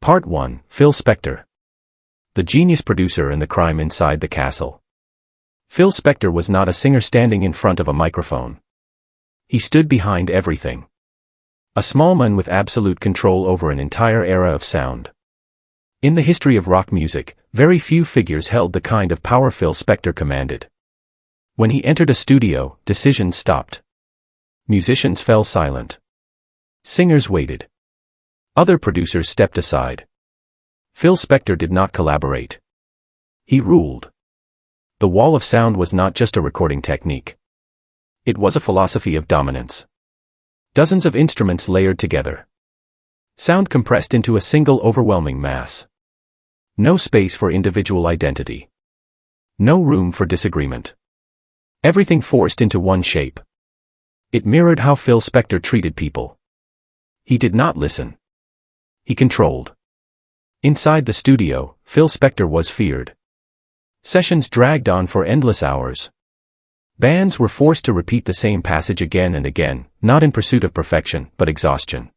Part 1. Phil Spector. The genius producer and the crime inside the castle. Phil Spector was not a singer standing in front of a microphone. He stood behind everything. A small man with absolute control over an entire era of sound. In the history of rock music, very few figures held the kind of power Phil Spector commanded. When he entered a studio, decisions stopped. Musicians fell silent. Singers waited. Other producers stepped aside. Phil Spector did not collaborate. He ruled. The wall of sound was not just a recording technique. It was a philosophy of dominance. Dozens of instruments layered together. Sound compressed into a single overwhelming mass. No space for individual identity. No room for disagreement. Everything forced into one shape. It mirrored how Phil Spector treated people. He did not listen. He controlled. Inside the studio, Phil Spector was feared. Sessions dragged on for endless hours. Bands were forced to repeat the same passage again and again, not in pursuit of perfection, but exhaustion.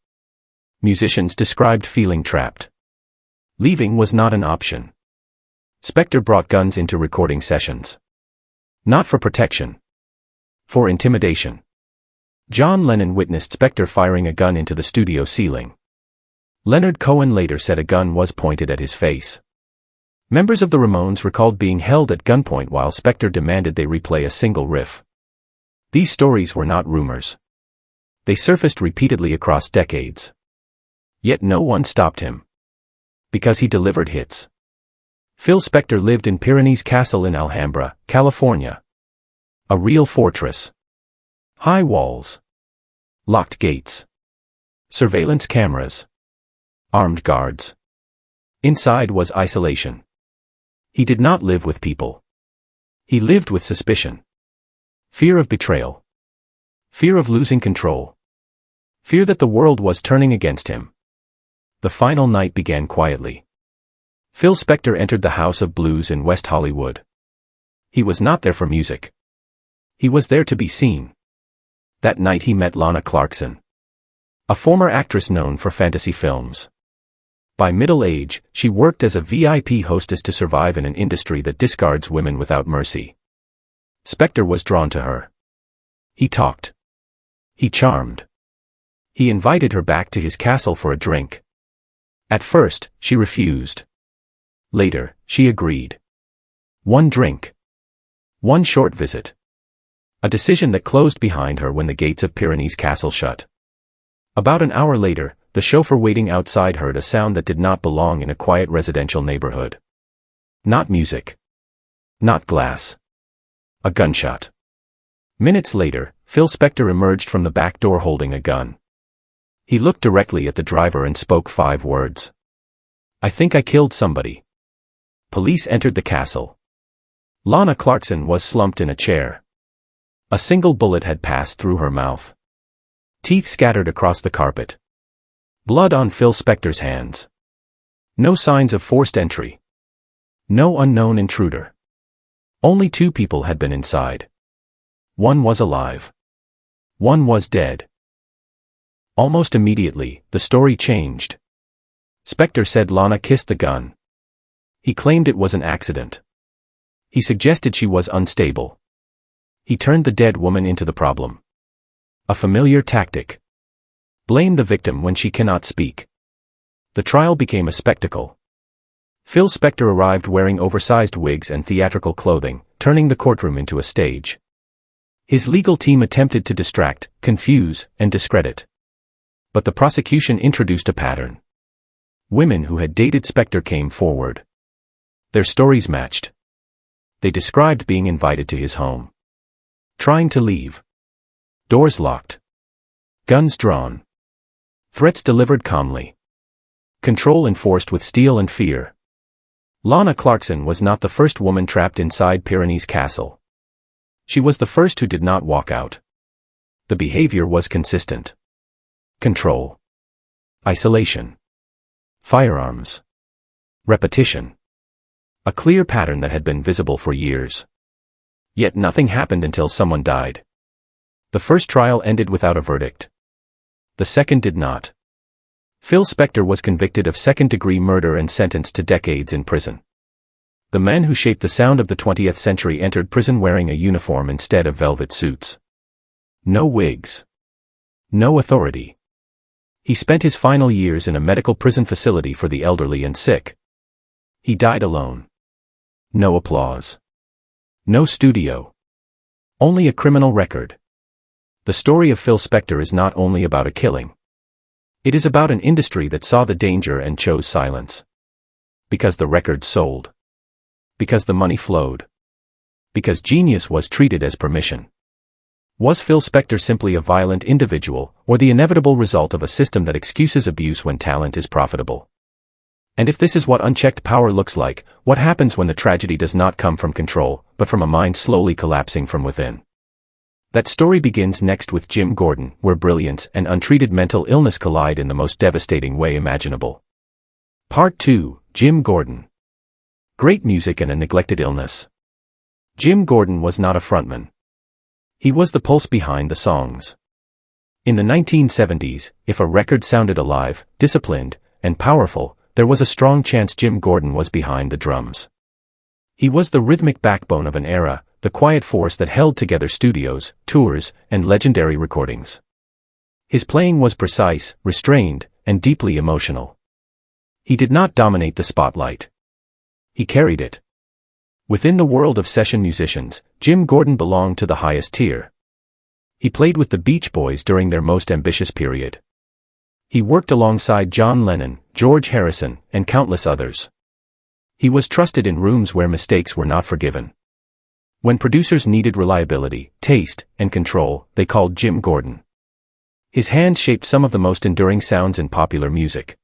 Musicians described feeling trapped. Leaving was not an option. Spector brought guns into recording sessions. Not for protection. For intimidation. John Lennon witnessed Spector firing a gun into the studio ceiling. Leonard Cohen later said a gun was pointed at his face. Members of the Ramones recalled being held at gunpoint while Spector demanded they replay a single riff. These stories were not rumors. They surfaced repeatedly across decades. Yet no one stopped him. Because he delivered hits. Phil Spector lived in Pyrenees Castle in Alhambra, California. A real fortress. High walls. Locked gates. Surveillance cameras. Armed guards. Inside was isolation. He did not live with people. He lived with suspicion. Fear of betrayal. Fear of losing control. Fear that the world was turning against him. The final night began quietly. Phil Spector entered the House of Blues in West Hollywood. He was not there for music. He was there to be seen. That night he met Lana Clarkson. A former actress known for fantasy films. By middle age, she worked as a VIP hostess to survive in an industry that discards women without mercy. Spector was drawn to her. He talked. He charmed. He invited her back to his castle for a drink. At first, she refused. Later, she agreed. One drink. One short visit. A decision that closed behind her when the gates of Pyrenees Castle shut. About an hour later, the chauffeur waiting outside heard a sound that did not belong in a quiet residential neighborhood. Not music. Not glass. A gunshot. Minutes later, Phil Spector emerged from the back door holding a gun. He looked directly at the driver and spoke 5 words. "I think I killed somebody." Police entered the castle. Lana Clarkson was slumped in a chair. A single bullet had passed through her mouth. Teeth scattered across the carpet. Blood on Phil Spector's hands. No signs of forced entry. No unknown intruder. Only 2 people had been inside. One was alive. One was dead. Almost immediately, the story changed. Spector said Lana kissed the gun. He claimed it was an accident. He suggested she was unstable. He turned the dead woman into the problem. A familiar tactic. Blame the victim when she cannot speak. The trial became a spectacle. Phil Spector arrived wearing oversized wigs and theatrical clothing, turning the courtroom into a stage. His legal team attempted to distract, confuse, and discredit. But the prosecution introduced a pattern. Women who had dated Spector came forward. Their stories matched. They described being invited to his home. Trying to leave. Doors locked. Guns drawn. Threats delivered calmly. Control enforced with steel and fear. Lana Clarkson was not the first woman trapped inside Pyrenees Castle. She was the first who did not walk out. The behavior was consistent. Control. Isolation. Firearms. Repetition. A clear pattern that had been visible for years. Yet nothing happened until someone died. The first trial ended without a verdict. The second did not. Phil Spector was convicted of second-degree murder and sentenced to decades in prison. The men who shaped the sound of the 20th century entered prison wearing a uniform instead of velvet suits. No wigs. No authority. He spent his final years in a medical prison facility for the elderly and sick. He died alone. No applause. No studio. Only a criminal record. The story of Phil Spector is not only about a killing. It is about an industry that saw the danger and chose silence. Because the records sold. Because the money flowed. Because genius was treated as permission. Was Phil Spector simply a violent individual, or the inevitable result of a system that excuses abuse when talent is profitable? And if this is what unchecked power looks like, what happens when the tragedy does not come from control, but from a mind slowly collapsing from within? That story begins next with Jim Gordon, where brilliance and untreated mental illness collide in the most devastating way imaginable. Part 2, Jim Gordon. Great music and a neglected illness. Jim Gordon was not a frontman. He was the pulse behind the songs. In the 1970s, if a record sounded alive, disciplined, and powerful, there was a strong chance Jim Gordon was behind the drums. He was the rhythmic backbone of an era, the quiet force that held together studios, tours, and legendary recordings. His playing was precise, restrained, and deeply emotional. He did not dominate the spotlight. He carried it. Within the world of session musicians, Jim Gordon belonged to the highest tier. He played with the Beach Boys during their most ambitious period. He worked alongside John Lennon, George Harrison, and countless others. He was trusted in rooms where mistakes were not forgiven. When producers needed reliability, taste, and control, they called Jim Gordon. His hands shaped some of the most enduring sounds in popular music.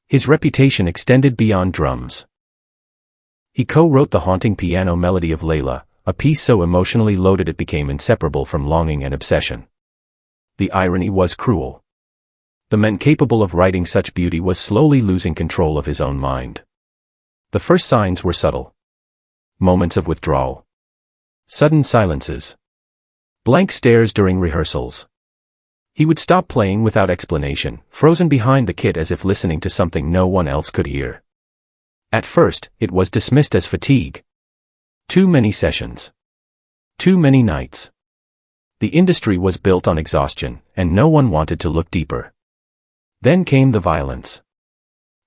His reputation extended beyond drums. He co-wrote the haunting piano melody of Layla, a piece so emotionally loaded it became inseparable from longing and obsession. The irony was cruel. The man capable of writing such beauty was slowly losing control of his own mind. The first signs were subtle. Moments of withdrawal. Sudden silences. Blank stares during rehearsals. He would stop playing without explanation, frozen behind the kit as if listening to something no one else could hear. At first, it was dismissed as fatigue. Too many sessions. Too many nights. The industry was built on exhaustion, and no one wanted to look deeper. Then came the violence.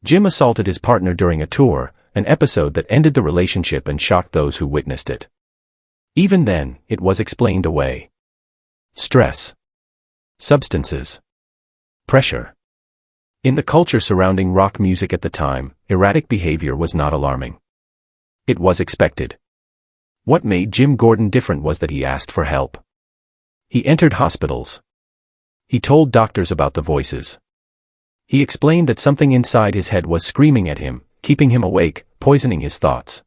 Jim assaulted his partner during a tour, an episode that ended the relationship and shocked those who witnessed it. Even then, it was explained away. Stress. Substances. Pressure. In the culture surrounding rock music at the time, erratic behavior was not alarming. It was expected. What made Jim Gordon different was that he asked for help. He entered hospitals. He told doctors about the voices. He explained that something inside his head was screaming at him, keeping him awake, poisoning his thoughts.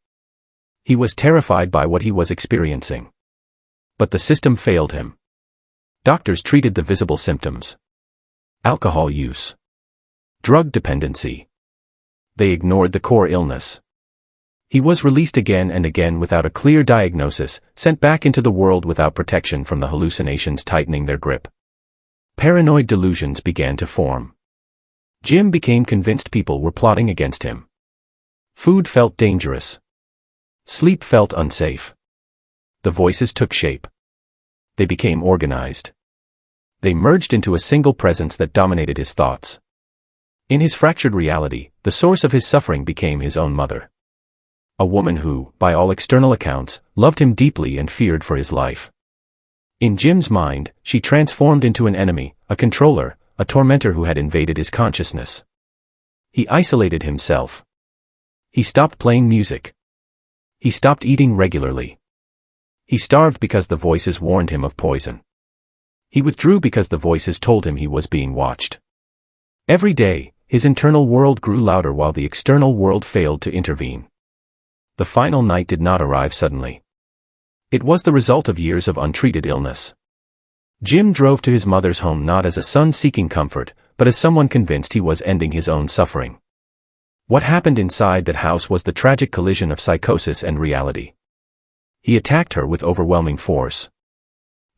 He was terrified by what he was experiencing. But the system failed him. Doctors treated the visible symptoms. Alcohol use. Drug dependency. They ignored the core illness. He was released again and again without a clear diagnosis, sent back into the world without protection from the hallucinations tightening their grip. Paranoid delusions began to form. Jim became convinced people were plotting against him. Food felt dangerous. Sleep felt unsafe. The voices took shape. They became organized. They merged into a single presence that dominated his thoughts. In his fractured reality, the source of his suffering became his own mother. A woman who, by all external accounts, loved him deeply and feared for his life. In Jim's mind, she transformed into an enemy, a controller, a tormentor who had invaded his consciousness. He isolated himself. He stopped playing music. He stopped eating regularly. He starved because the voices warned him of poison. He withdrew because the voices told him he was being watched. Every day, his internal world grew louder while the external world failed to intervene. The final night did not arrive suddenly. It was the result of years of untreated illness. Jim drove to his mother's home not as a son seeking comfort, but as someone convinced he was ending his own suffering. What happened inside that house was the tragic collision of psychosis and reality. He attacked her with overwhelming force.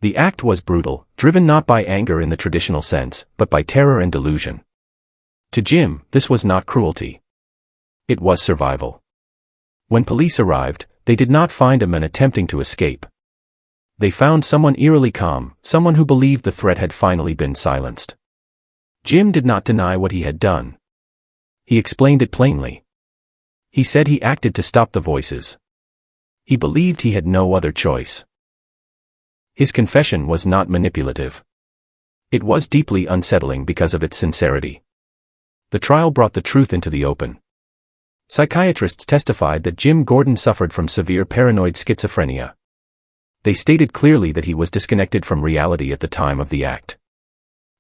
The act was brutal, driven not by anger in the traditional sense, but by terror and delusion. To Jim, this was not cruelty. It was survival. When police arrived, they did not find a man attempting to escape. They found someone eerily calm, someone who believed the threat had finally been silenced. Jim did not deny what he had done. He explained it plainly. He said he acted to stop the voices. He believed he had no other choice. His confession was not manipulative. It was deeply unsettling because of its sincerity. The trial brought the truth into the open. Psychiatrists testified that Jim Gordon suffered from severe paranoid schizophrenia. They stated clearly that he was disconnected from reality at the time of the act.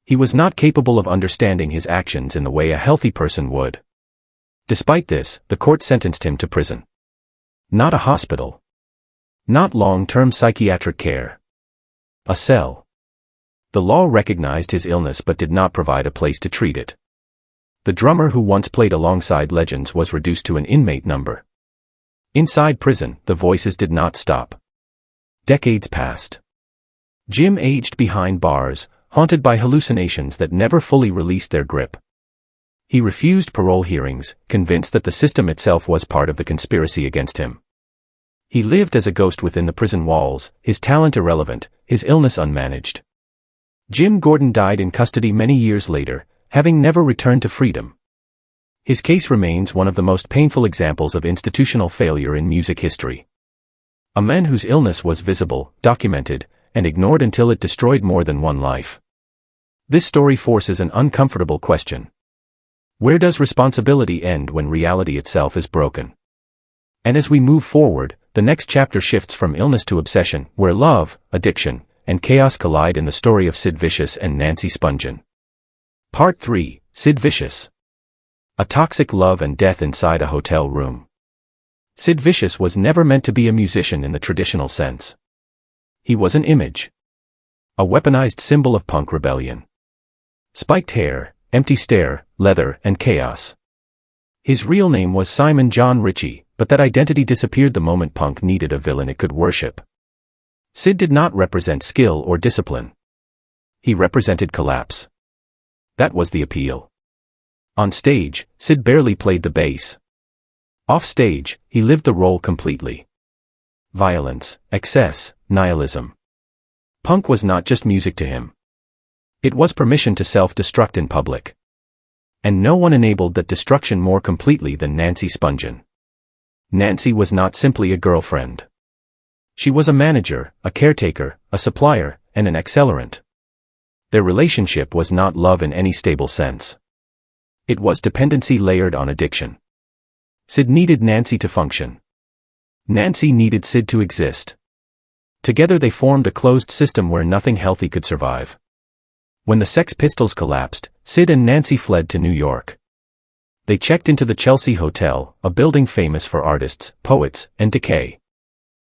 He was not capable of understanding his actions in the way a healthy person would. Despite this, the court sentenced him to prison. Not a hospital. Not long-term psychiatric care. A cell. The law recognized his illness but did not provide a place to treat it. The drummer who once played alongside legends was reduced to an inmate number. Inside prison, the voices did not stop. Decades passed. Jim aged behind bars, haunted by hallucinations that never fully released their grip. He refused parole hearings, convinced that the system itself was part of the conspiracy against him. He lived as a ghost within the prison walls, his talent irrelevant, his illness unmanaged. Jim Gordon died in custody many years later, having never returned to freedom. His case remains one of the most painful examples of institutional failure in music history. A man whose illness was visible, documented, and ignored until it destroyed more than one life. This story forces an uncomfortable question. Where does responsibility end when reality itself is broken? And as we move forward, the next chapter shifts from illness to obsession, where love, addiction, and chaos collide in the story of Sid Vicious and Nancy Spungen. Part 3, Sid Vicious. A toxic love and death inside a hotel room. Sid Vicious was never meant to be a musician in the traditional sense. He was an image. A weaponized symbol of punk rebellion. Spiked hair, empty stare, leather, and chaos. His real name was Simon John Ritchie, but that identity disappeared the moment punk needed a villain it could worship. Sid did not represent skill or discipline. He represented collapse. That was the appeal. On stage, Sid barely played the bass. Off stage, he lived the role completely. Violence, excess, nihilism. Punk was not just music to him. It was permission to self-destruct in public. And no one enabled that destruction more completely than Nancy Spungen. Nancy was not simply a girlfriend. She was a manager, a caretaker, a supplier, and an accelerant. Their relationship was not love in any stable sense. It was dependency layered on addiction. Sid needed Nancy to function. Nancy needed Sid to exist. Together they formed a closed system where nothing healthy could survive. When the Sex Pistols collapsed, Sid and Nancy fled to New York. They checked into the Chelsea Hotel, a building famous for artists, poets, and decay.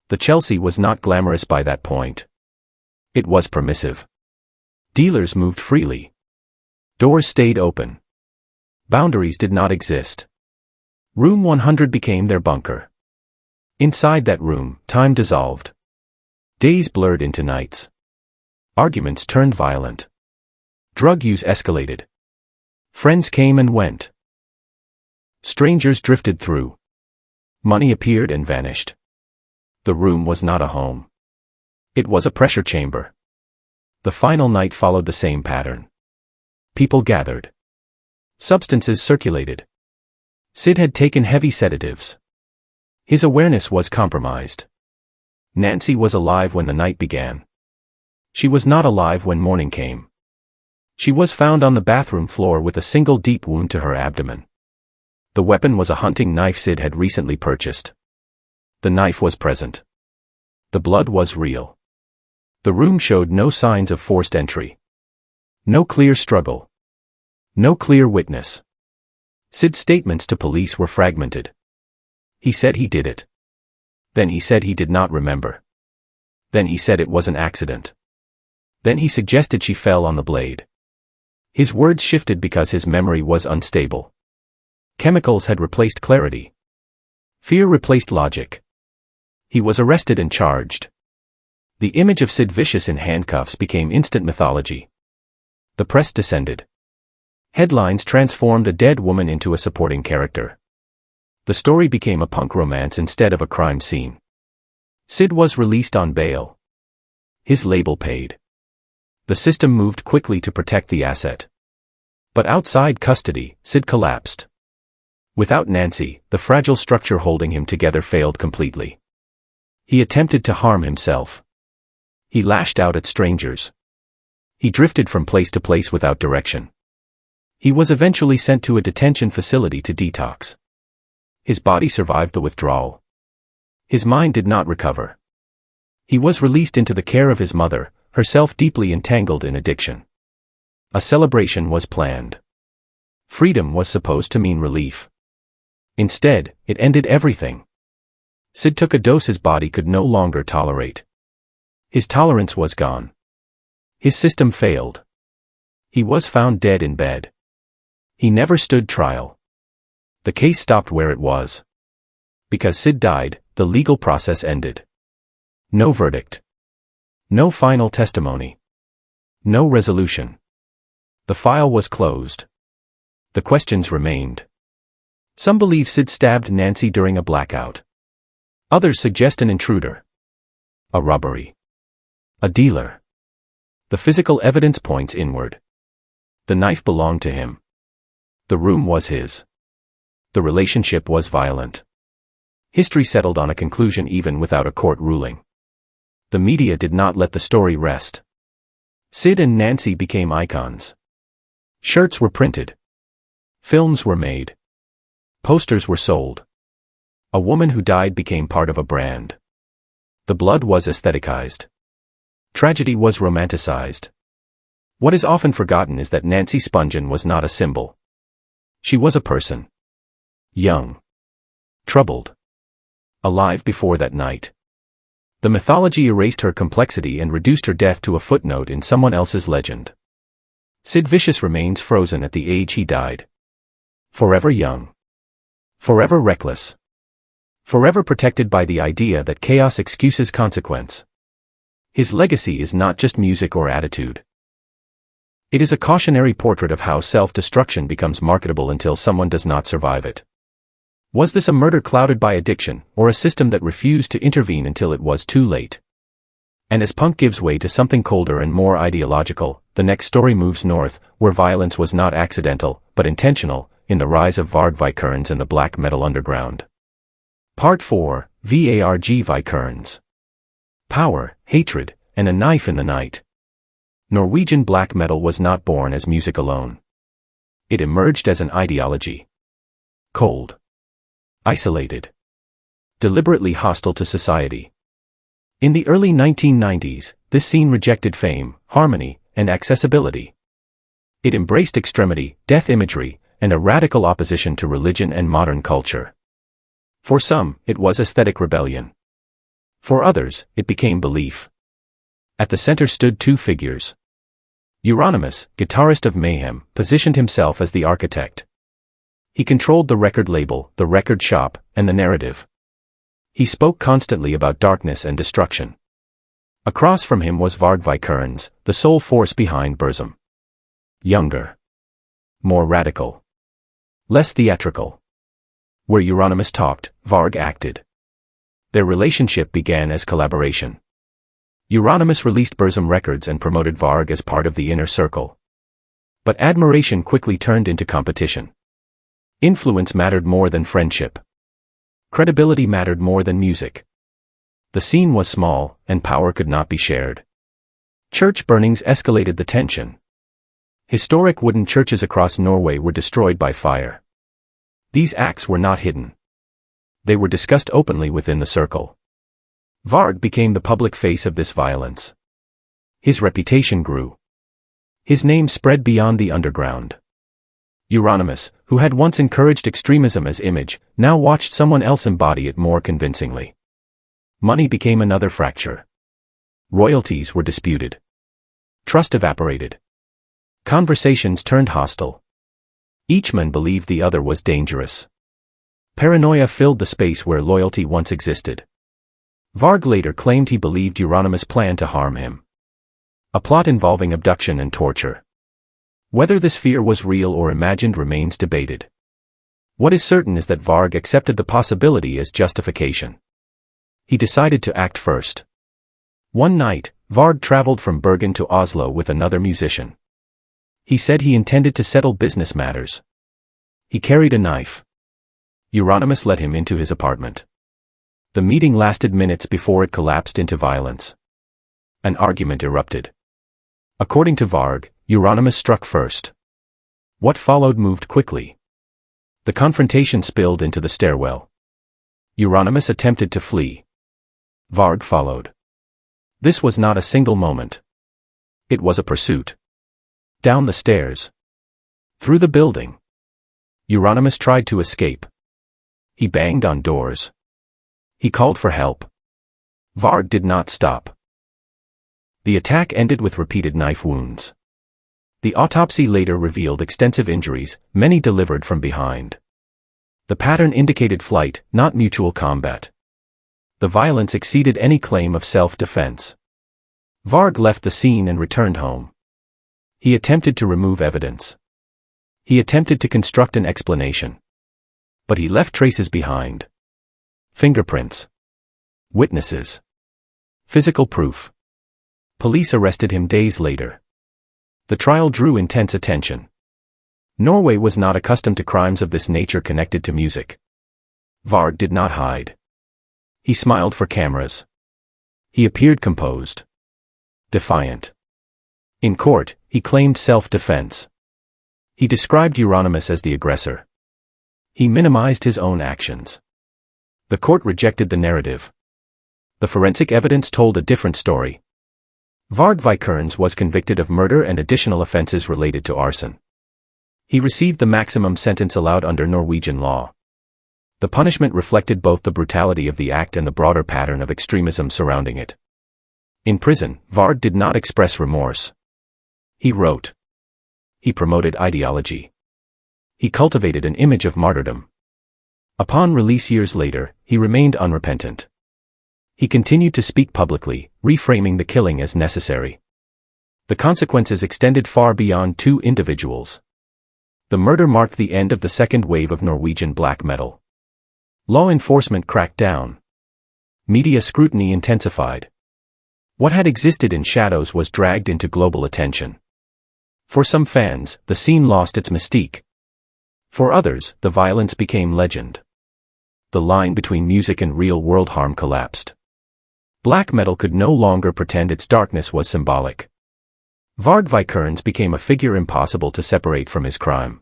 The Chelsea was not glamorous by that point. It was permissive. Dealers moved freely. Doors stayed open. Boundaries did not exist. Room 100 became their bunker. Inside that room, time dissolved. Days blurred into nights. Arguments turned violent. Drug use escalated. Friends came and went. Strangers drifted through. Money appeared and vanished. The room was not a home. It was a pressure chamber. The final night followed the same pattern. People gathered. Substances circulated. Sid had taken heavy sedatives. His awareness was compromised. Nancy was alive when the night began. She was not alive when morning came. She was found on the bathroom floor with a single deep wound to her abdomen. The weapon was a hunting knife Sid had recently purchased. The knife was present. The blood was real. The room showed no signs of forced entry. No clear struggle. No clear witness. Sid's statements to police were fragmented. He said he did it. Then he said he did not remember. Then he said it was an accident. Then he suggested she fell on the blade. His words shifted because his memory was unstable. Chemicals had replaced clarity. Fear replaced logic. He was arrested and charged. The image of Sid Vicious in handcuffs became instant mythology. The press descended. Headlines transformed a dead woman into a supporting character. The story became a punk romance instead of a crime scene. Sid was released on bail. His label paid. The system moved quickly to protect the asset. But outside custody, Sid collapsed. Without Nancy, the fragile structure holding him together failed completely. He attempted to harm himself. He lashed out at strangers. He drifted from place to place without direction. He was eventually sent to a detention facility to detox. His body survived the withdrawal. His mind did not recover. He was released into the care of his mother, herself deeply entangled in addiction. A celebration was planned. Freedom was supposed to mean relief. Instead, it ended everything. Sid took a dose his body could no longer tolerate. His tolerance was gone. His system failed. He was found dead in bed. He never stood trial. The case stopped where it was. Because Sid died, the legal process ended. No verdict. No final testimony. No resolution. The file was closed. The questions remained. Some believe Sid stabbed Nancy during a blackout. Others suggest an intruder. A robbery. A dealer. The physical evidence points inward. The knife belonged to him. The room was his. The relationship was violent. History settled on a conclusion even without a court ruling. The media did not let the story rest. Sid and Nancy became icons. Shirts were printed. Films were made. Posters were sold. A woman who died became part of a brand. The blood was aestheticized. Tragedy was romanticized. What is often forgotten is that Nancy Spungen was not a symbol. She was a person. Young. Troubled. Alive before that night. The mythology erased her complexity and reduced her death to a footnote in someone else's legend. Sid Vicious remains frozen at the age he died. Forever young. Forever reckless. Forever protected by the idea that chaos excuses consequence. His legacy is not just music or attitude. It is a cautionary portrait of how self-destruction becomes marketable until someone does not survive it. Was this a murder clouded by addiction, or a system that refused to intervene until it was too late? And as punk gives way to something colder and more ideological, the next story moves north, where violence was not accidental, but intentional, in the rise of Varg Vikernes and the black metal underground. Part 4, Varg Vikernes. Power, hatred, and a knife in the night. Norwegian black metal was not born as music alone. It emerged as an ideology. Cold. Isolated. Deliberately hostile to society. In the early 1990s, this scene rejected fame, harmony, and accessibility. It embraced extremity, death imagery, and a radical opposition to religion and modern culture. For some, it was aesthetic rebellion. For others, it became belief. At the center stood two figures. Euronymous, guitarist of Mayhem, positioned himself as the architect. He controlled the record label, the record shop, and the narrative. He spoke constantly about darkness and destruction. Across from him was Varg Vikernes, the sole force behind Burzum. Younger. More radical. Less theatrical. Where Euronymous talked, Varg acted. Their relationship began as collaboration. Euronymous released Burzum Records and promoted Varg as part of the inner circle. But admiration quickly turned into competition. Influence mattered more than friendship. Credibility mattered more than music. The scene was small, and power could not be shared. Church burnings escalated the tension. Historic wooden churches across Norway were destroyed by fire. These acts were not hidden. They were discussed openly within the circle. Varg became the public face of this violence. His reputation grew. His name spread beyond the underground. Euronymous, who had once encouraged extremism as image, now watched someone else embody it more convincingly. Money became another fracture. Royalties were disputed. Trust evaporated. Conversations turned hostile. Each man believed the other was dangerous. Paranoia filled the space where loyalty once existed. Varg later claimed he believed Euronymous planned to harm him. A plot involving abduction and torture. Whether this fear was real or imagined remains debated. What is certain is that Varg accepted the possibility as justification. He decided to act first. One night, Varg traveled from Bergen to Oslo with another musician. He said he intended to settle business matters. He carried a knife. Euronymous let him into his apartment. The meeting lasted minutes before it collapsed into violence. An argument erupted. According to Varg, Euronymous struck first. What followed moved quickly. The confrontation spilled into the stairwell. Euronymous attempted to flee. Varg followed. This was not a single moment. It was a pursuit. Down the stairs. Through the building. Euronymous tried to escape. He banged on doors. He called for help. Varg did not stop. The attack ended with repeated knife wounds. The autopsy later revealed extensive injuries, many delivered from behind. The pattern indicated flight, not mutual combat. The violence exceeded any claim of self-defense. Varg left the scene and returned home. He attempted to remove evidence. He attempted to construct an explanation. But he left traces behind. Fingerprints. Witnesses. Physical proof. Police arrested him days later. The trial drew intense attention. Norway was not accustomed to crimes of this nature connected to music. Varg did not hide. He smiled for cameras. He appeared composed. Defiant. In court, he claimed self-defense. He described Euronymous as the aggressor. He minimized his own actions. The court rejected the narrative. The forensic evidence told a different story. Varg Vikernes was convicted of murder and additional offenses related to arson. He received the maximum sentence allowed under Norwegian law. The punishment reflected both the brutality of the act and the broader pattern of extremism surrounding it. In prison, Varg did not express remorse. He wrote. He promoted ideology. He cultivated an image of martyrdom. Upon release years later, he remained unrepentant. He continued to speak publicly, reframing the killing as necessary. The consequences extended far beyond two individuals. The murder marked the end of the second wave of Norwegian black metal. Law enforcement cracked down. Media scrutiny intensified. What had existed in shadows was dragged into global attention. For some fans, the scene lost its mystique. For others, the violence became legend. The line between music and real-world harm collapsed. Black metal could no longer pretend its darkness was symbolic. Varg Vikernes became a figure impossible to separate from his crime.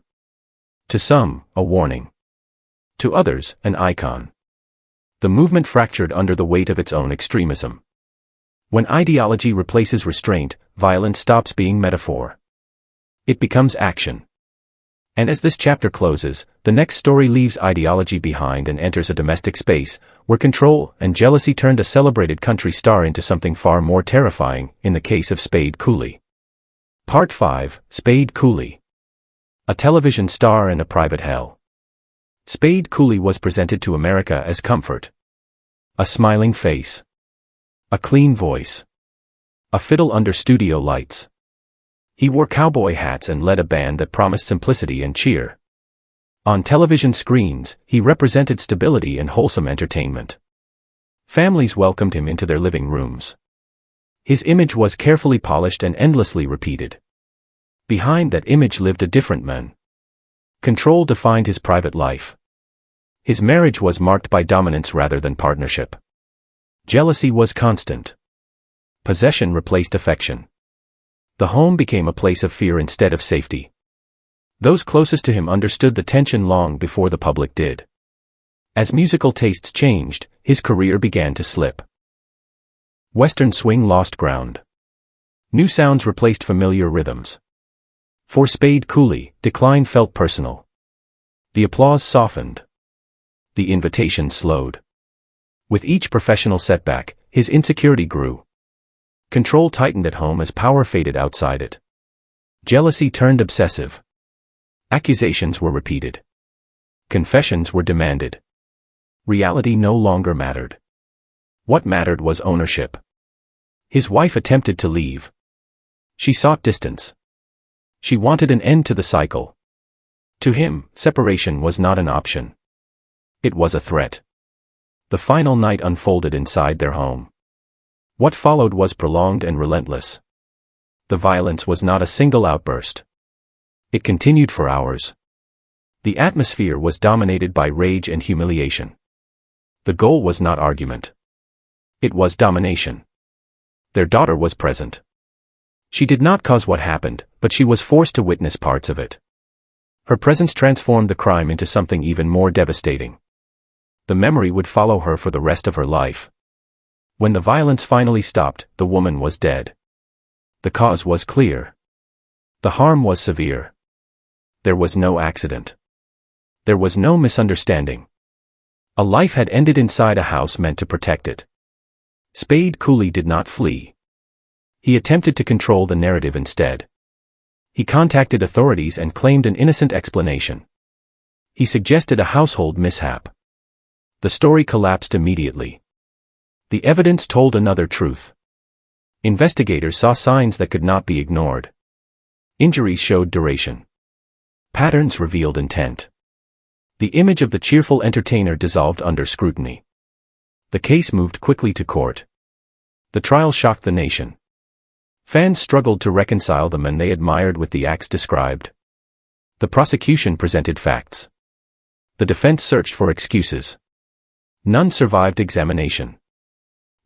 To some, a warning. To others, an icon. The movement fractured under the weight of its own extremism. When ideology replaces restraint, violence stops being metaphor. It becomes action. And as this chapter closes, the next story leaves ideology behind and enters a domestic space, where control and jealousy turned a celebrated country star into something far more terrifying, in the case of Spade Cooley. Part 5, Spade Cooley. A television star and a private hell. Spade Cooley was presented to America as comfort. A smiling face. A clean voice. A fiddle under studio lights. He wore cowboy hats and led a band that promised simplicity and cheer. On television screens, he represented stability and wholesome entertainment. Families welcomed him into their living rooms. His image was carefully polished and endlessly repeated. Behind that image lived a different man. Control defined his private life. His marriage was marked by dominance rather than partnership. Jealousy was constant. Possession replaced affection. The home became a place of fear instead of safety. Those closest to him understood the tension long before the public did. As musical tastes changed, his career began to slip. Western swing lost ground. New sounds replaced familiar rhythms. For Spade Cooley, decline felt personal. The applause softened. The invitation slowed. With each professional setback, his insecurity grew. Control tightened at home as power faded outside it. Jealousy turned obsessive. Accusations were repeated. Confessions were demanded. Reality no longer mattered. What mattered was ownership. His wife attempted to leave. She sought distance. She wanted an end to the cycle. To him, separation was not an option. It was a threat. The final night unfolded inside their home. What followed was prolonged and relentless. The violence was not a single outburst. It continued for hours. The atmosphere was dominated by rage and humiliation. The goal was not argument. It was domination. Their daughter was present. She did not cause what happened, but she was forced to witness parts of it. Her presence transformed the crime into something even more devastating. The memory would follow her for the rest of her life. When the violence finally stopped, the woman was dead. The cause was clear. The harm was severe. There was no accident. There was no misunderstanding. A life had ended inside a house meant to protect it. Spade Cooley did not flee. He attempted to control the narrative instead. He contacted authorities and claimed an innocent explanation. He suggested a household mishap. The story collapsed immediately. The evidence told another truth. Investigators saw signs that could not be ignored. Injuries showed duration. Patterns revealed intent. The image of the cheerful entertainer dissolved under scrutiny. The case moved quickly to court. The trial shocked the nation. Fans struggled to reconcile the men they admired with the acts described. The prosecution presented facts. The defense searched for excuses. None survived examination.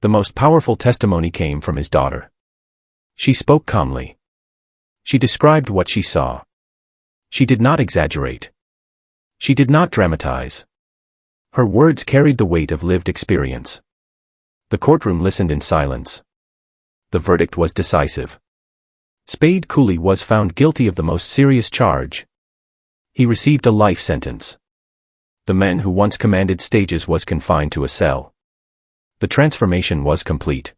The most powerful testimony came from his daughter. She spoke calmly. She described what she saw. She did not exaggerate. She did not dramatize. Her words carried the weight of lived experience. The courtroom listened in silence. The verdict was decisive. Spade Cooley was found guilty of the most serious charge. He received a life sentence. The man who once commanded stages was confined to a cell. The transformation was complete.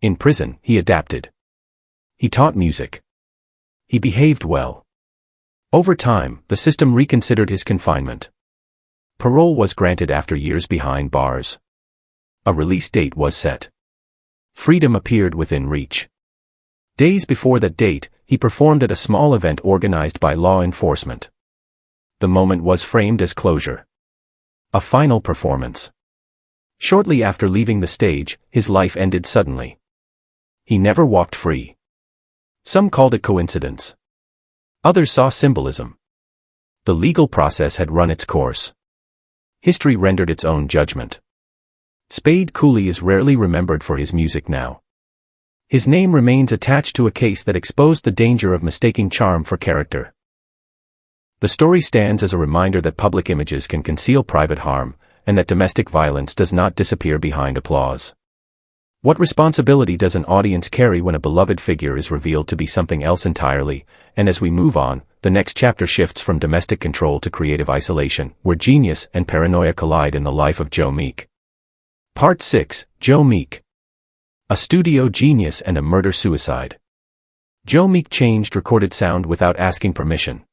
In prison, he adapted. He taught music. He behaved well. Over time, the system reconsidered his confinement. Parole was granted after years behind bars. A release date was set. Freedom appeared within reach. Days before that date, he performed at a small event organized by law enforcement. The moment was framed as closure. A final performance. Shortly after leaving the stage, his life ended suddenly. He never walked free. Some called it coincidence. Others saw symbolism. The legal process had run its course. History rendered its own judgment. Spade Cooley is rarely remembered for his music now. His name remains attached to a case that exposed the danger of mistaking charm for character. The story stands as a reminder that public images can conceal private harm, and that domestic violence does not disappear behind applause. What responsibility does an audience carry when a beloved figure is revealed to be something else entirely? And as we move on, the next chapter shifts from domestic control to creative isolation, where genius and paranoia collide in the life of Joe Meek. Part 6, Joe Meek. A studio genius and a murder-suicide. Joe Meek changed recorded sound without asking permission.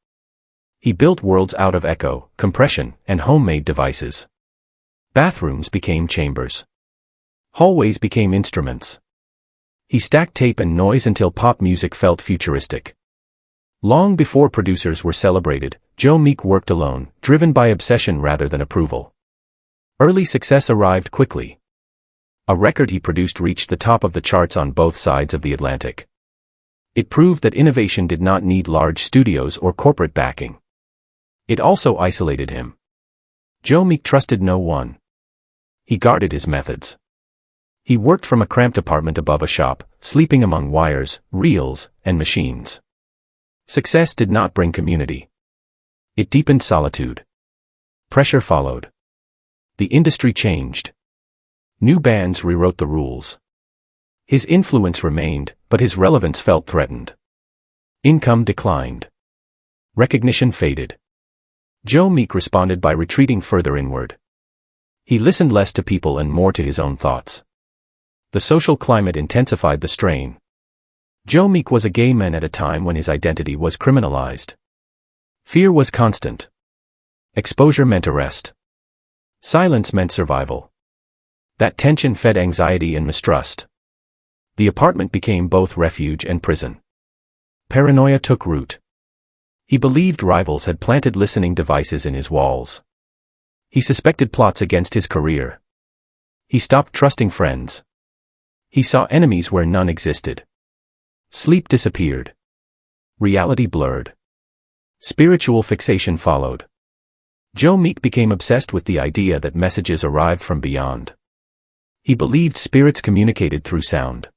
He built worlds out of echo, compression, and homemade devices. Bathrooms became chambers. Hallways became instruments. He stacked tape and noise until pop music felt futuristic. Long before producers were celebrated, Joe Meek worked alone, driven by obsession rather than approval. Early success arrived quickly. A record he produced reached the top of the charts on both sides of the Atlantic. It proved that innovation did not need large studios or corporate backing. It also isolated him. Joe Meek trusted no one. He guarded his methods. He worked from a cramped apartment above a shop, sleeping among wires, reels, and machines. Success did not bring community. It deepened solitude. Pressure followed. The industry changed. New bands rewrote the rules. His influence remained, but his relevance felt threatened. Income declined. Recognition faded. Joe Meek responded by retreating further inward. He listened less to people and more to his own thoughts. The social climate intensified the strain. Joe Meek was a gay man at a time when his identity was criminalized. Fear was constant. Exposure meant arrest. Silence meant survival. That tension fed anxiety and mistrust. The apartment became both refuge and prison. Paranoia took root. He believed rivals had planted listening devices in his walls. He suspected plots against his career. He stopped trusting friends. He saw enemies where none existed. Sleep disappeared. Reality blurred. Spiritual fixation followed. Joe Meek became obsessed with the idea that messages arrived from beyond. He believed spirits communicated through sound.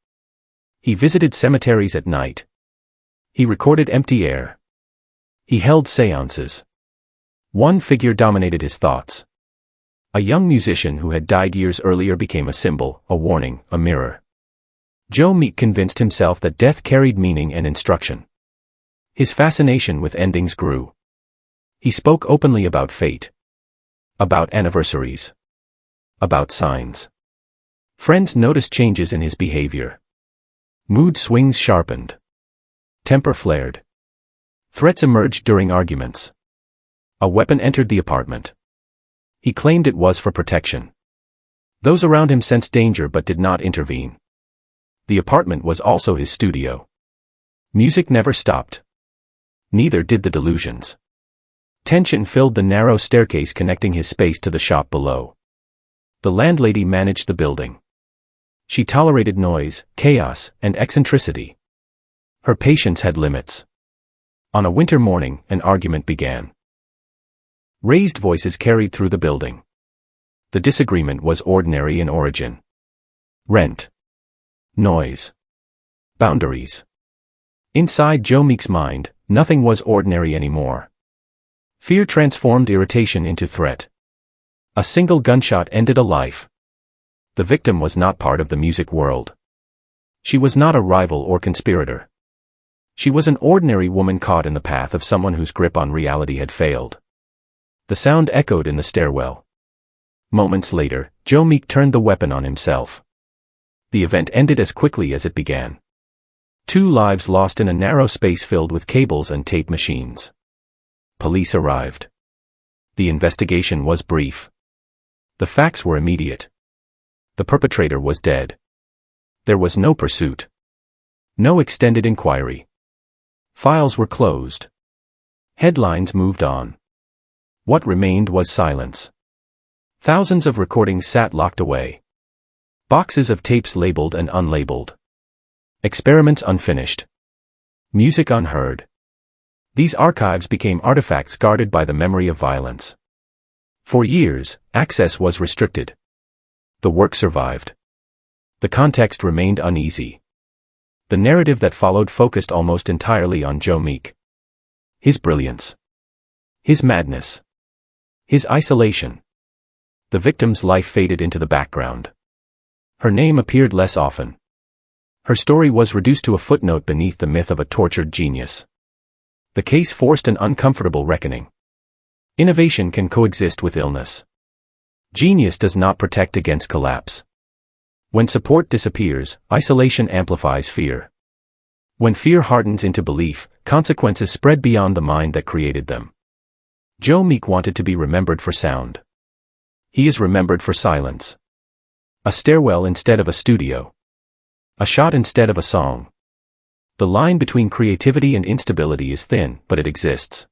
He visited cemeteries at night. He recorded empty air. He held seances. One figure dominated his thoughts. A young musician who had died years earlier became a symbol, a warning, a mirror. Joe Meek convinced himself that death carried meaning and instruction. His fascination with endings grew. He spoke openly about fate. About anniversaries. About signs. Friends noticed changes in his behavior. Mood swings sharpened. Temper flared. Threats emerged during arguments. A weapon entered the apartment. He claimed it was for protection. Those around him sensed danger but did not intervene. The apartment was also his studio. Music never stopped. Neither did the delusions. Tension filled the narrow staircase connecting his space to the shop below. The landlady managed the building. She tolerated noise, chaos, and eccentricity. Her patience had limits. On a winter morning, an argument began. Raised voices carried through the building. The disagreement was ordinary in origin. Rent. Noise. Boundaries. Inside Joe Meek's mind, nothing was ordinary anymore. Fear transformed irritation into threat. A single gunshot ended a life. The victim was not part of the music world. She was not a rival or conspirator. She was an ordinary woman caught in the path of someone whose grip on reality had failed. The sound echoed in the stairwell. Moments later, Joe Meek turned the weapon on himself. The event ended as quickly as it began. 2 lives lost in a narrow space filled with cables and tape machines. Police arrived. The investigation was brief. The facts were immediate. The perpetrator was dead. There was no pursuit. No extended inquiry. Files were closed. Headlines moved on. What remained was silence. Thousands of recordings sat locked away. Boxes of tapes labeled and unlabeled. Experiments unfinished. Music unheard. These archives became artifacts guarded by the memory of violence. For years, access was restricted. The work survived. The context remained uneasy. The narrative that followed focused almost entirely on Joe Meek. His brilliance. His madness. His isolation. The victim's life faded into the background. Her name appeared less often. Her story was reduced to a footnote beneath the myth of a tortured genius. The case forced an uncomfortable reckoning. Innovation can coexist with illness. Genius does not protect against collapse. When support disappears, isolation amplifies fear. When fear hardens into belief, consequences spread beyond the mind that created them. Joe Meek wanted to be remembered for sound. He is remembered for silence. A stairwell instead of a studio. A shot instead of a song. The line between creativity and instability is thin, but it exists.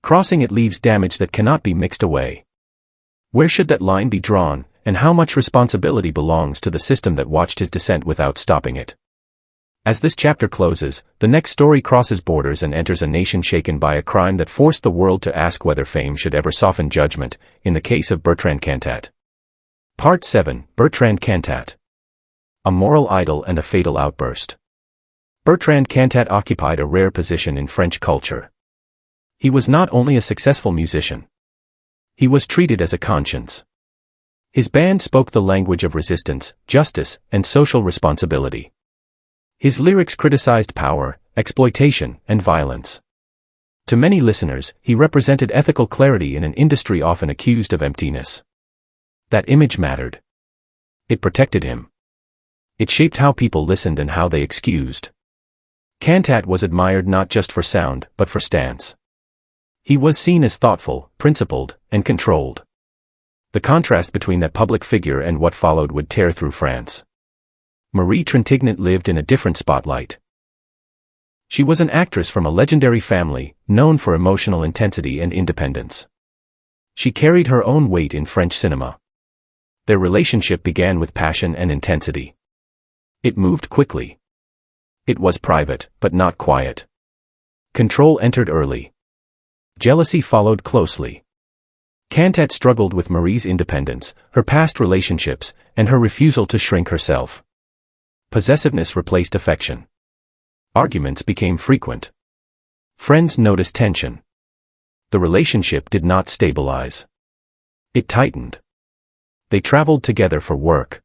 Crossing it leaves damage that cannot be mixed away. Where should that line be drawn, and how much responsibility belongs to the system that watched his descent without stopping it? As this chapter closes, the next story crosses borders and enters a nation shaken by a crime that forced the world to ask whether fame should ever soften judgment, in the case of Bertrand Cantat. Part 7, Bertrand Cantat. A moral idol and a fatal outburst. Bertrand Cantat occupied a rare position in French culture. He was not only a successful musician. He was treated as a conscience. His band spoke the language of resistance, justice, and social responsibility. His lyrics criticized power, exploitation, and violence. To many listeners, he represented ethical clarity in an industry often accused of emptiness. That image mattered. It protected him. It shaped how people listened and how they excused. Cantat was admired not just for sound, but for stance. He was seen as thoughtful, principled, and controlled. The contrast between that public figure and what followed would tear through France. Marie Trintignant lived in a different spotlight. She was an actress from a legendary family, known for emotional intensity and independence. She carried her own weight in French cinema. Their relationship began with passion and intensity. It moved quickly. It was private, but not quiet. Control entered early. Jealousy followed closely. Cantat struggled with Marie's independence, her past relationships, and her refusal to shrink herself. Possessiveness replaced affection. Arguments became frequent. Friends noticed tension. The relationship did not stabilize. It tightened. They traveled together for work.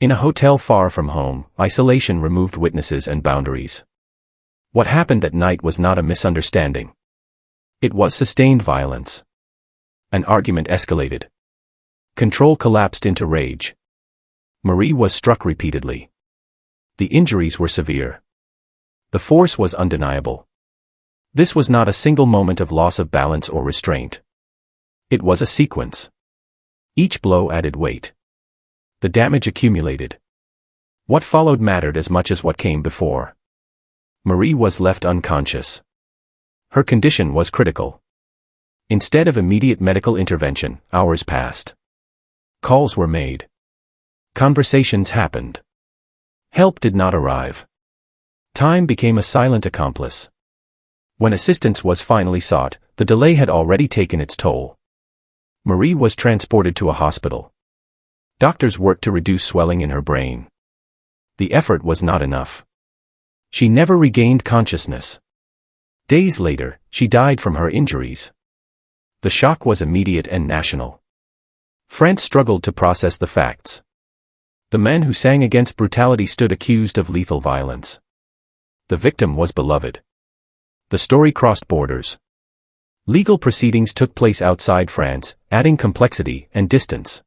In a hotel far from home, isolation removed witnesses and boundaries. What happened that night was not a misunderstanding. It was sustained violence. An argument escalated. Control collapsed into rage. Marie was struck repeatedly. The injuries were severe. The force was undeniable. This was not a single moment of loss of balance or restraint. It was a sequence. Each blow added weight. The damage accumulated. What followed mattered as much as what came before. Marie was left unconscious. Her condition was critical. Instead of immediate medical intervention, hours passed. Calls were made. Conversations happened. Help did not arrive. Time became a silent accomplice. When assistance was finally sought, the delay had already taken its toll. Marie was transported to a hospital. Doctors worked to reduce swelling in her brain. The effort was not enough. She never regained consciousness. Days later, she died from her injuries. The shock was immediate and national. France struggled to process the facts. The men who sang against brutality stood accused of lethal violence. The victim was beloved. The story crossed borders. Legal proceedings took place outside France, adding complexity and distance.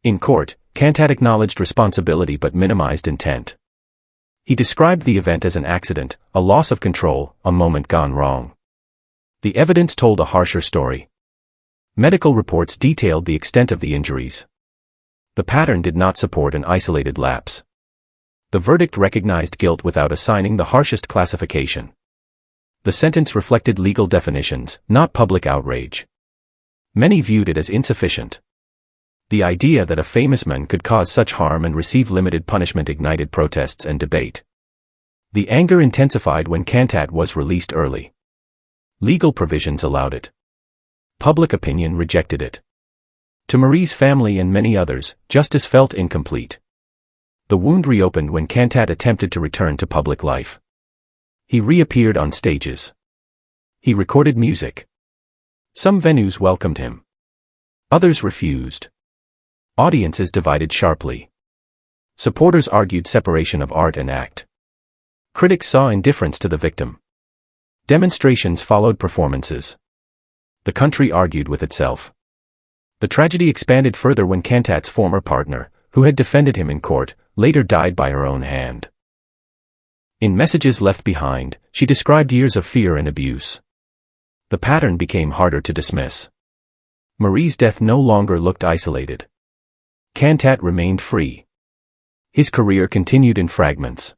In court, Cantat acknowledged responsibility but minimized intent. He described the event as an accident, a loss of control, a moment gone wrong. The evidence told a harsher story. Medical reports detailed the extent of the injuries. The pattern did not support an isolated lapse. The verdict recognized guilt without assigning the harshest classification. The sentence reflected legal definitions, not public outrage. Many viewed it as insufficient. The idea that a famous man could cause such harm and receive limited punishment ignited protests and debate. The anger intensified when Cantat was released early. Legal provisions allowed it. Public opinion rejected it. To Marie's family and many others, justice felt incomplete. The wound reopened when Cantat attempted to return to public life. He reappeared on stages. He recorded music. Some venues welcomed him. Others refused. Audiences divided sharply. Supporters argued separation of art and act. Critics saw indifference to the victim. Demonstrations followed performances. The country argued with itself. The tragedy expanded further when Cantat's former partner, who had defended him in court, later died by her own hand. In Messages Left Behind, she described years of fear and abuse. The pattern became harder to dismiss. Marie's death no longer looked isolated. Cantat remained free. His career continued in fragments.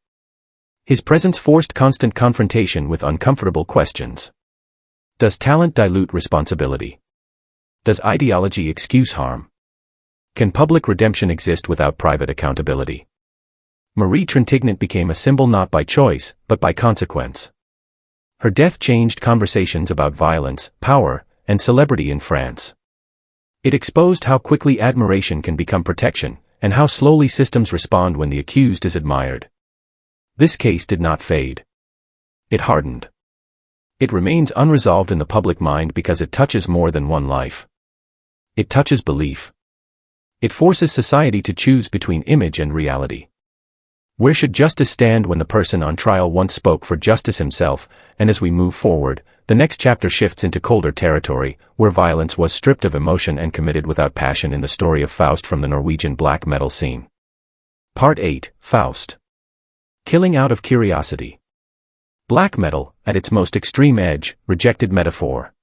His presence forced constant confrontation with uncomfortable questions. Does talent dilute responsibility? Does ideology excuse harm? Can public redemption exist without private accountability? Marie Trintignant became a symbol not by choice, but by consequence. Her death changed conversations about violence, power, and celebrity in France. It exposed how quickly admiration can become protection, and how slowly systems respond when the accused is admired. This case did not fade. It hardened. It remains unresolved in the public mind because it touches more than one life. It touches belief. It forces society to choose between image and reality. Where should justice stand when the person on trial once spoke for justice himself? And as we move forward, the next chapter shifts into colder territory, where violence was stripped of emotion and committed without passion in the story of Faust from the Norwegian black metal scene. Part 8, Faust. Killing out of curiosity. Black metal, at its most extreme edge, rejected metaphor.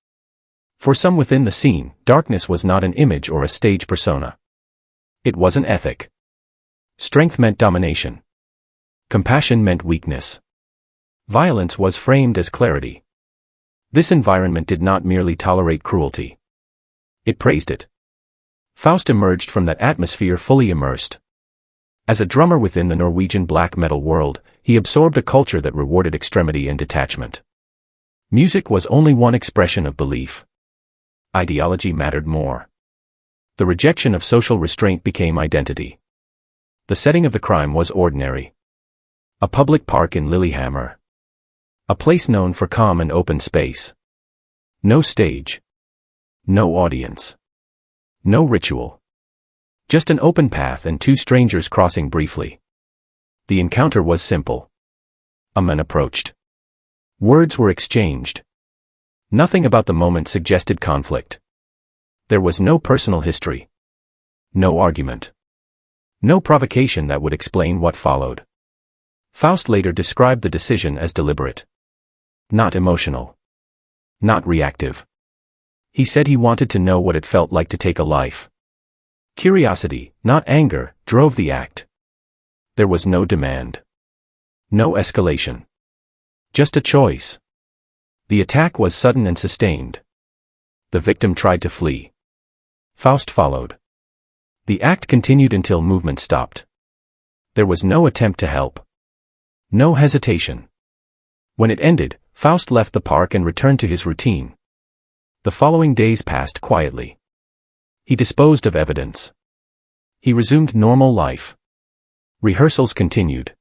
For some within the scene, darkness was not an image or a stage persona. It was an ethic. Strength meant domination. Compassion meant weakness. Violence was framed as clarity. This environment did not merely tolerate cruelty. It praised it. Faust emerged from that atmosphere fully immersed. As a drummer within the Norwegian black metal world, he absorbed a culture that rewarded extremity and detachment. Music was only one expression of belief. Ideology mattered more. The rejection of social restraint became identity. The setting of the crime was ordinary. A public park in Lillehammer. A place known for calm and open space. No stage. No audience. No ritual. Just an open path and two strangers crossing briefly. The encounter was simple. A man approached. Words were exchanged. Nothing about the moment suggested conflict. There was no personal history. No argument. No provocation that would explain what followed. Faust later described the decision as deliberate. Not emotional. Not reactive. He said he wanted to know what it felt like to take a life. Curiosity, not anger, drove the act. There was no demand. No escalation. Just a choice. The attack was sudden and sustained. The victim tried to flee. Faust followed. The act continued until movement stopped. There was no attempt to help. No hesitation. When it ended, Faust left the park and returned to his routine. The following days passed quietly. He disposed of evidence. He resumed normal life. Rehearsals continued.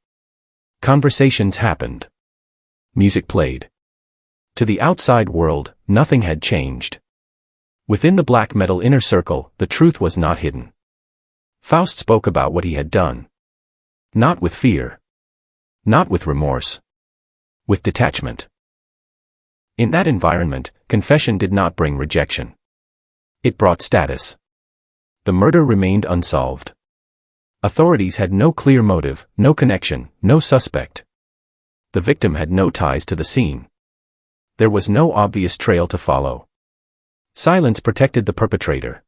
Conversations happened. Music played. To the outside world, nothing had changed. Within the black metal inner circle, the truth was not hidden. Faust spoke about what he had done. Not with fear. Not with remorse. With detachment. In that environment, confession did not bring rejection. It brought status. The murder remained unsolved. Authorities had no clear motive, no connection, no suspect. The victim had no ties to the scene. There was no obvious trail to follow. Silence protected the perpetrator.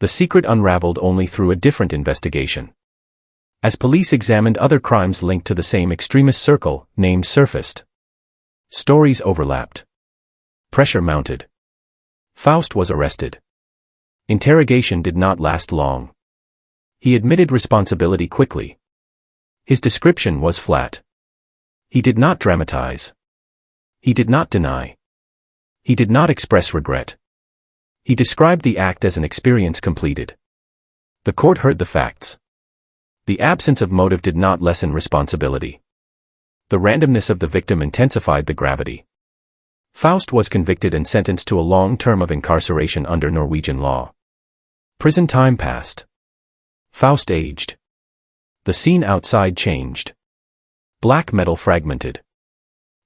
The secret unraveled only through a different investigation. As police examined other crimes linked to the same extremist circle, names surfaced. Stories overlapped. Pressure mounted. Faust was arrested. Interrogation did not last long. He admitted responsibility quickly. His description was flat. He did not dramatize. He did not deny. He did not express regret. He described the act as an experience completed. The court heard the facts. The absence of motive did not lessen responsibility. The randomness of the victim intensified the gravity. Faust was convicted and sentenced to a long term of incarceration under Norwegian law. Prison time passed. Faust aged. The scene outside changed. Black metal fragmented.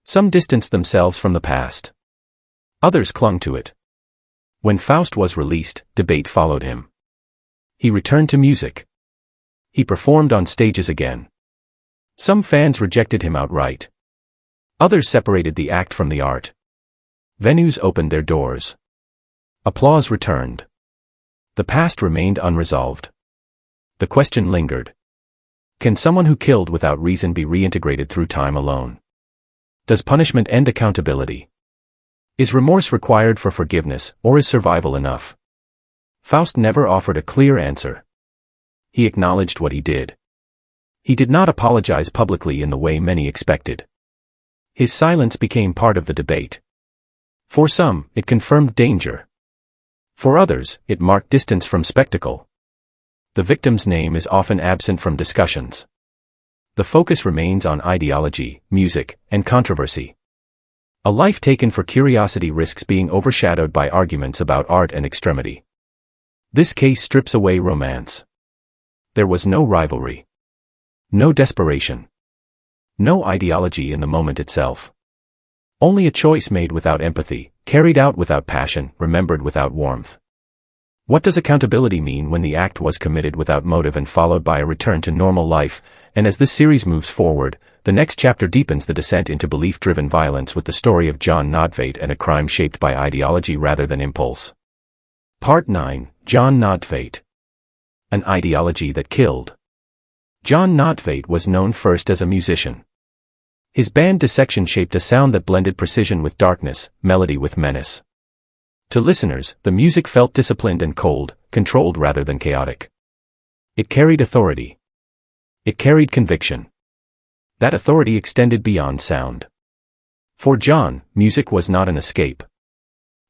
Some distanced themselves from the past. Others clung to it. When Faust was released, debate followed him. He returned to music. He performed on stages again. Some fans rejected him outright. Others separated the act from the art. Venues opened their doors. Applause returned. The past remained unresolved. The question lingered. Can someone who killed without reason be reintegrated through time alone? Does punishment end accountability? Is remorse required for forgiveness, or is survival enough? Faust never offered a clear answer. He acknowledged what he did. He did not apologize publicly in the way many expected. His silence became part of the debate. For some, it confirmed danger. For others, it marked distance from spectacle. The victim's name is often absent from discussions. The focus remains on ideology, music, and controversy. A life taken for curiosity risks being overshadowed by arguments about art and extremity. This case strips away romance. There was no rivalry. No desperation. No ideology in the moment itself. Only a choice made without empathy, carried out without passion, remembered without warmth. What does accountability mean when the act was committed without motive and followed by a return to normal life? And as this series moves forward, the next chapter deepens the descent into belief-driven violence with the story of John Nodtveit and a crime shaped by ideology rather than impulse. Part 9, John Nodtveit. An ideology that killed. John Nodtveit was known first as a musician. His band Dissection shaped a sound that blended precision with darkness, melody with menace. To listeners, the music felt disciplined and cold, controlled rather than chaotic. It carried authority. It carried conviction. That authority extended beyond sound. For John, music was not an escape.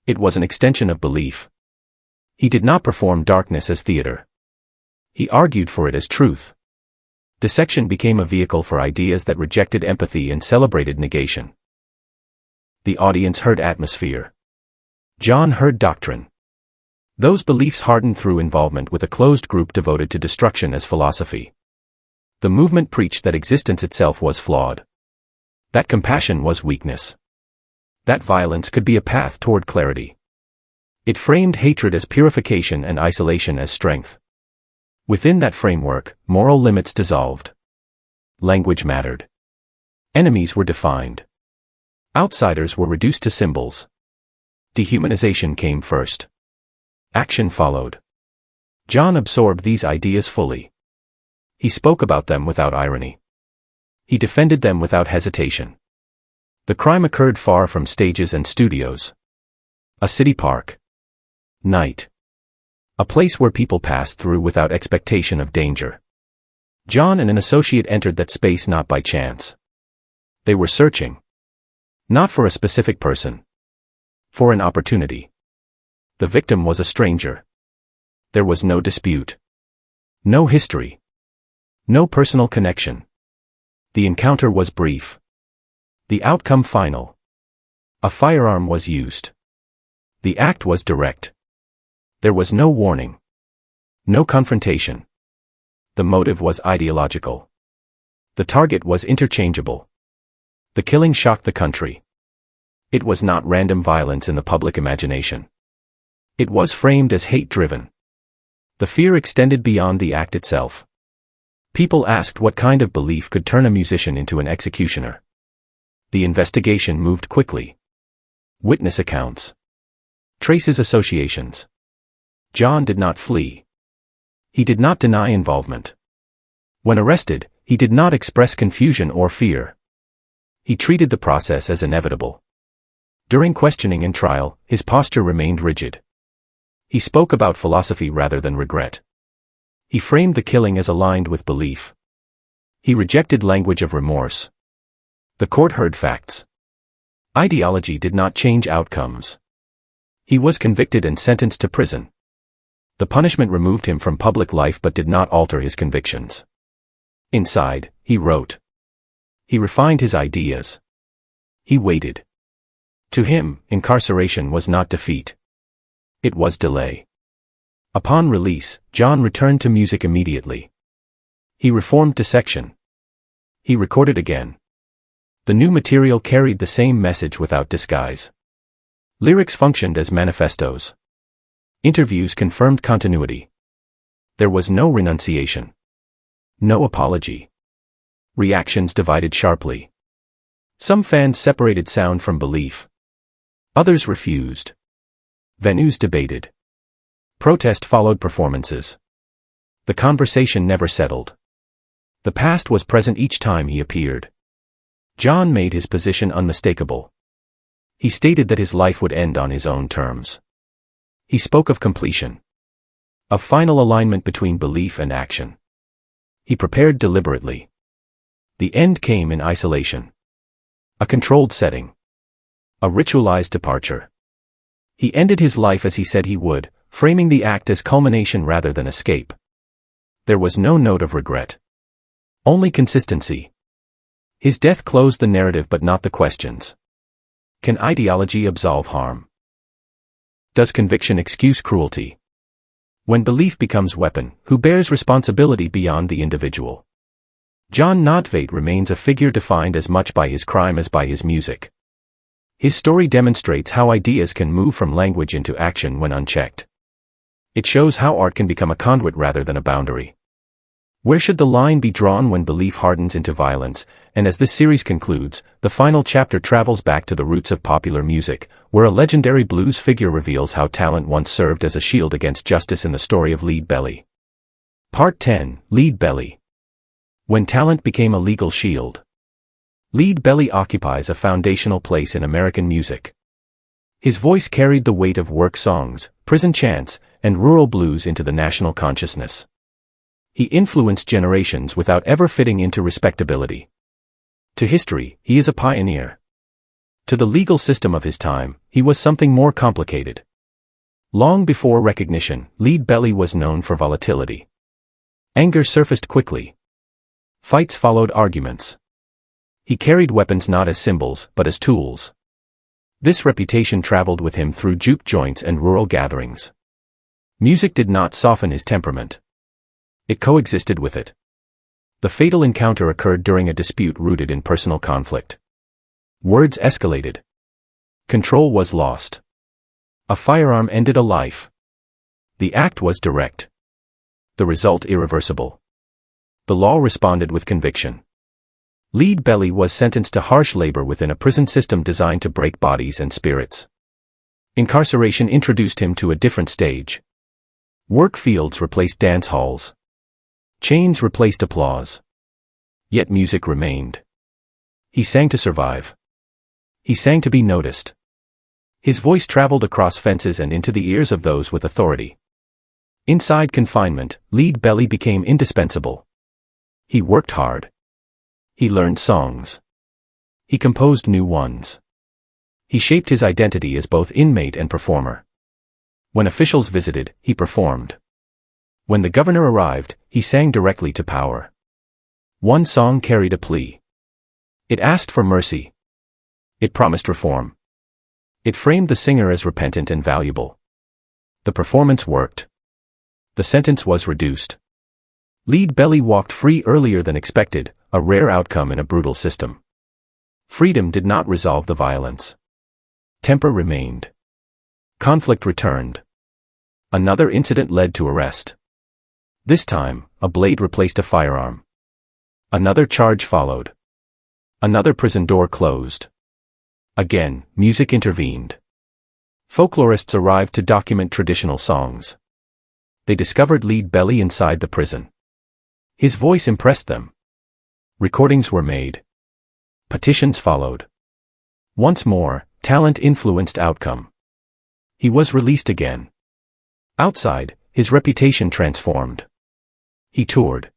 It was an extension of belief. He did not perform darkness as theater. He argued for it as truth. Dissection became a vehicle for ideas that rejected empathy and celebrated negation. The audience heard atmosphere. John heard doctrine. Those beliefs hardened through involvement with a closed group devoted to destruction as philosophy. The movement preached that existence itself was flawed. That compassion was weakness. That violence could be a path toward clarity. It framed hatred as purification and isolation as strength. Within that framework, moral limits dissolved. Language mattered. Enemies were defined. Outsiders were reduced to symbols. Dehumanization came first. Action followed. John absorbed these ideas fully. He spoke about them without irony. He defended them without hesitation. The crime occurred far from stages and studios. A city park. Night. A place where people passed through without expectation of danger. John and an associate entered that space not by chance. They were searching. Not for a specific person. For an opportunity. The victim was a stranger. There was no dispute. No history. No personal connection. The encounter was brief. The outcome final. A firearm was used. The act was direct. There was no warning. No confrontation. The motive was ideological. The target was interchangeable. The killing shocked the country. It was not random violence in the public imagination. It was framed as hate-driven. The fear extended beyond the act itself. People asked what kind of belief could turn a musician into an executioner. The investigation moved quickly. Witness accounts. Traces associations. John did not flee. He did not deny involvement. When arrested, he did not express confusion or fear. He treated the process as inevitable. During questioning and trial, his posture remained rigid. He spoke about philosophy rather than regret. He framed the killing as aligned with belief. He rejected language of remorse. The court heard facts. Ideology did not change outcomes. He was convicted and sentenced to prison. The punishment removed him from public life but did not alter his convictions. Inside, he wrote. He refined his ideas. He waited. To him, incarceration was not defeat. It was delay. Upon release, John returned to music immediately. He reformed dissection. He recorded again. The new material carried the same message without disguise. Lyrics functioned as manifestos. Interviews confirmed continuity. There was no renunciation. No apology. Reactions divided sharply. Some fans separated sound from belief. Others refused. Venues debated. Protest followed performances. The conversation never settled. The past was present each time he appeared. John made his position unmistakable. He stated that his life would end on his own terms. He spoke of completion. Of final alignment between belief and action. He prepared deliberately. The end came in isolation. A controlled setting. A ritualized departure. He ended his life as he said he would, framing the act as culmination rather than escape. There was no note of regret. Only consistency. His death closed the narrative but not the questions. Can ideology absolve harm? Does conviction excuse cruelty? When belief becomes weapon, who bears responsibility beyond the individual? John Nodvate remains a figure defined as much by his crime as by his music. His story demonstrates how ideas can move from language into action when unchecked. It shows how art can become a conduit rather than a boundary. Where should the line be drawn when belief hardens into violence? And as this series concludes, the final chapter travels back to the roots of popular music, where a legendary blues figure reveals how talent once served as a shield against justice in the story of Lead Belly. Part 10, Lead Belly. When talent became a legal shield. Lead Belly occupies a foundational place in American music. His voice carried the weight of work songs, prison chants, and rural blues into the national consciousness. He influenced generations without ever fitting into respectability. To history, he is a pioneer. To the legal system of his time, he was something more complicated. Long before recognition, Lead Belly was known for volatility. Anger surfaced quickly. Fights followed arguments. He carried weapons not as symbols, but as tools. This reputation traveled with him through juke joints and rural gatherings. Music did not soften his temperament. It coexisted with it. The fatal encounter occurred during a dispute rooted in personal conflict. Words escalated. Control was lost. A firearm ended a life. The act was direct. The result irreversible. The law responded with conviction. Lead Belly was sentenced to harsh labor within a prison system designed to break bodies and spirits. Incarceration introduced him to a different stage. Work fields replaced dance halls. Chains replaced applause. Yet music remained. He sang to survive. He sang to be noticed. His voice traveled across fences and into the ears of those with authority. Inside confinement, Lead Belly became indispensable. He worked hard. He learned songs. He composed new ones. He shaped his identity as both inmate and performer. When officials visited, he performed. When the governor arrived, he sang directly to power. One song carried a plea. It asked for mercy. It promised reform. It framed the singer as repentant and valuable. The performance worked. The sentence was reduced. Lead Belly walked free earlier than expected, a rare outcome in a brutal system. Freedom did not resolve the violence. Temper remained. Conflict returned. Another incident led to arrest. This time, a blade replaced a firearm. Another charge followed. Another prison door closed. Again, music intervened. Folklorists arrived to document traditional songs. They discovered Lead Belly inside the prison. His voice impressed them. Recordings were made. Petitions followed. Once more, talent influenced outcome. He was released again. Outside, his reputation transformed. He toured.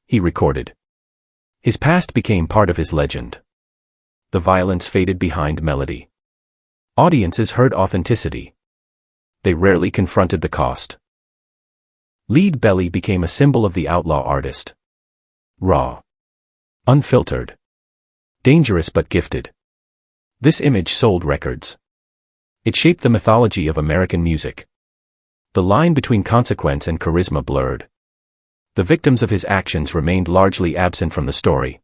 He recorded. His past became part of his legend. The violence faded behind melody. Audiences heard authenticity. They rarely confronted the cost. Lead Belly became a symbol of the outlaw artist. Raw. Unfiltered. Dangerous but gifted. This image sold records. It shaped the mythology of American music. The line between consequence and charisma blurred. The victims of his actions remained largely absent from the story.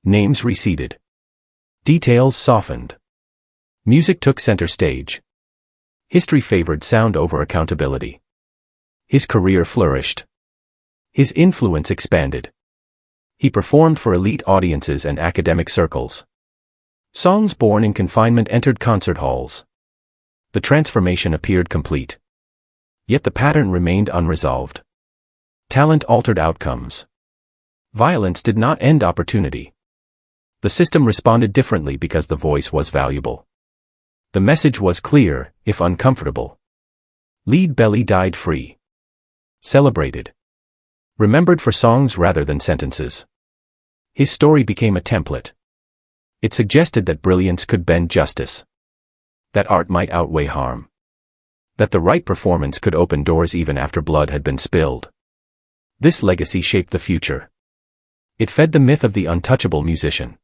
Names receded. Details softened. Music took center stage. History favored sound over accountability. His career flourished. His influence expanded. He performed for elite audiences and academic circles. Songs born in confinement entered concert halls. The transformation appeared complete. Yet the pattern remained unresolved. Talent altered outcomes. Violence did not end opportunity. The system responded differently because the voice was valuable. The message was clear, if uncomfortable. Lead Belly died free. Celebrated. Remembered for songs rather than sentences. His story became a template. It suggested that brilliance could bend justice. That art might outweigh harm. That the right performance could open doors even after blood had been spilled. This legacy shaped the future. It fed the myth of the untouchable musician.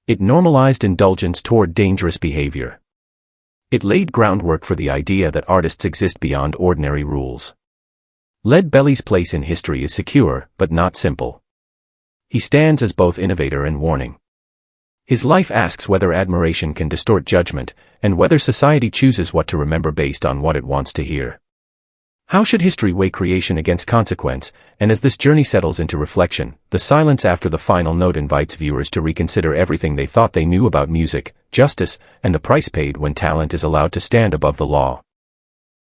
It normalized indulgence toward dangerous behavior. It laid groundwork for the idea that artists exist beyond ordinary rules. Lead Belly's place in history is secure, but not simple. He stands as both innovator and warning. His life asks whether admiration can distort judgment, and whether society chooses what to remember based on what it wants to hear. How should history weigh creation against consequence? And as this journey settles into reflection, the silence after the final note invites viewers to reconsider everything they thought they knew about music, justice, and the price paid when talent is allowed to stand above the law.